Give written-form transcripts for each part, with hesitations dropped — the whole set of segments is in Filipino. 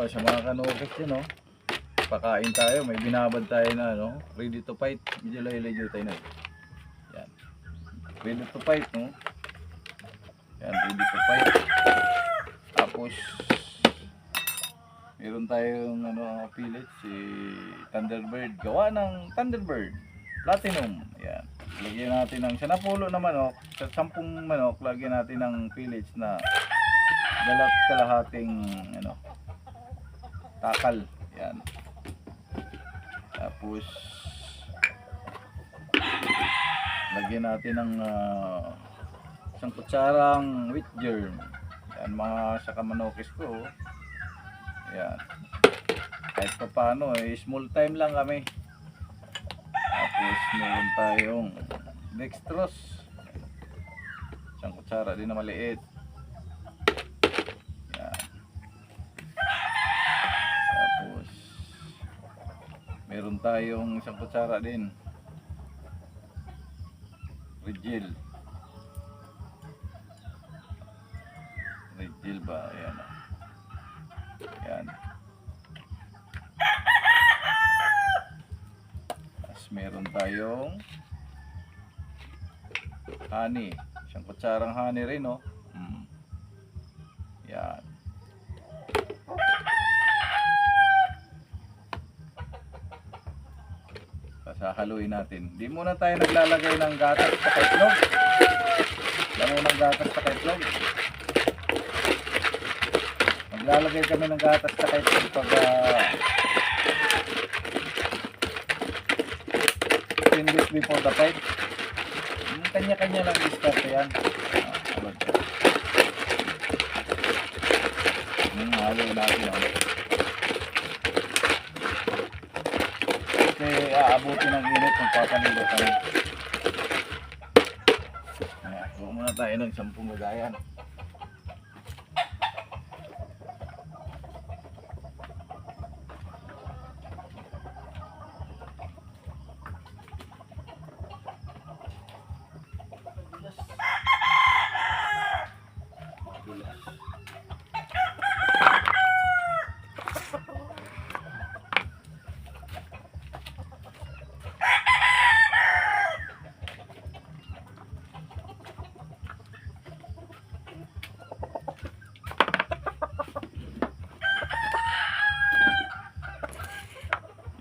sa mga kanokis yun, pakain tayo, may binabad tayo na ready to fight. Medyo layo-layo tayo na. Yan. Ready to fight, Yan, ready to fight. Tapos meron tayong pellet si Thunderbird. Gawa ng Thunderbird Platinum. Yan. Lagyan natin ng sa napulo na manok, sa 10 manok, lagyan natin ng pellets na kalahating takal. Yan. Tapos lagyan natin ng isang kutsarang wheat germ. Yan, mga sa kamanokis ko. Yan. Kahit pa paano, small time lang kami. Tapos meron tayong dextrose. Isang kutsara din na maliit. Yan. Tapos meron tayong isang kutsara din Rigel. Rigel ba? Ayan. Yan. Meron tayong honey, isang kutsarang honey rin, Yan. Sasahaluin natin. Di muna tayo naglalagay ng gatas sa itlog. Wala mo ng gatas sa itlog. Maglalagay kami ng gatas sa itlog pag 10 days before the fight. Kanya-kanya lang discard yan. Halo natin. Kasi aabutin ng init kung papanigo kami. Huwag muna tayo ng 10 gagayan.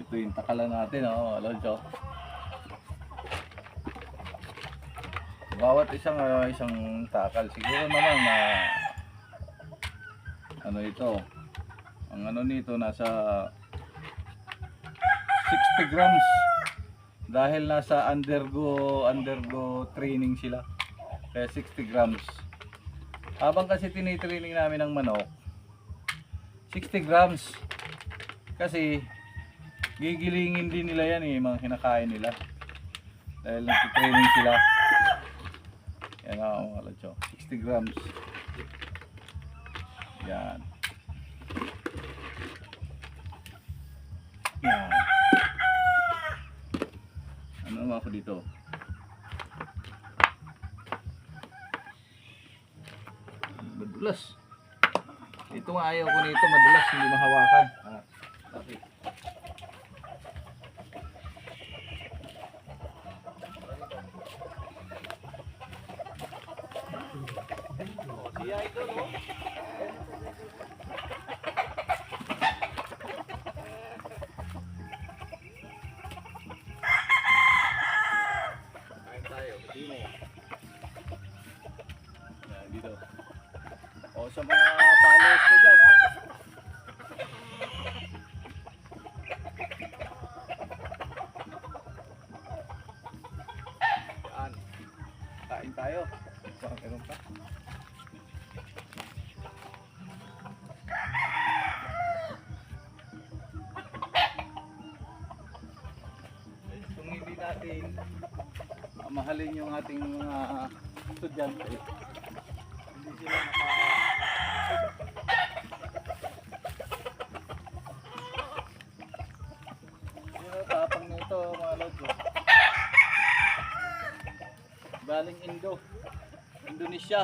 Ito yung takalan natin, Alonso. Bawat isang takal siguro naman na ito. Ang nito nasa 60 grams dahil nasa undergo training sila. Kaya 60 grams. Habang kasi tinitraining namin ng manok 60 grams. Kasi gigilingin din nila yan mga kinakain nila. Dahil nagtitraining sila. Yan mga Alonso, 60 grams. Yan. Yan. Ano naman ako dito? Madulas. Ito nga ayaw ko nito, madulas, hindi mahawakan. Okay. Siya ito, Kain tayo, dito. Yan, dito. Sa mga followers ko dyan, Yan. Kain tayo. Ganun pa. Kung hindi natin mahalin yung ating mga estudyante, hindi sila tapang nito mga lods. Galing Indonesia.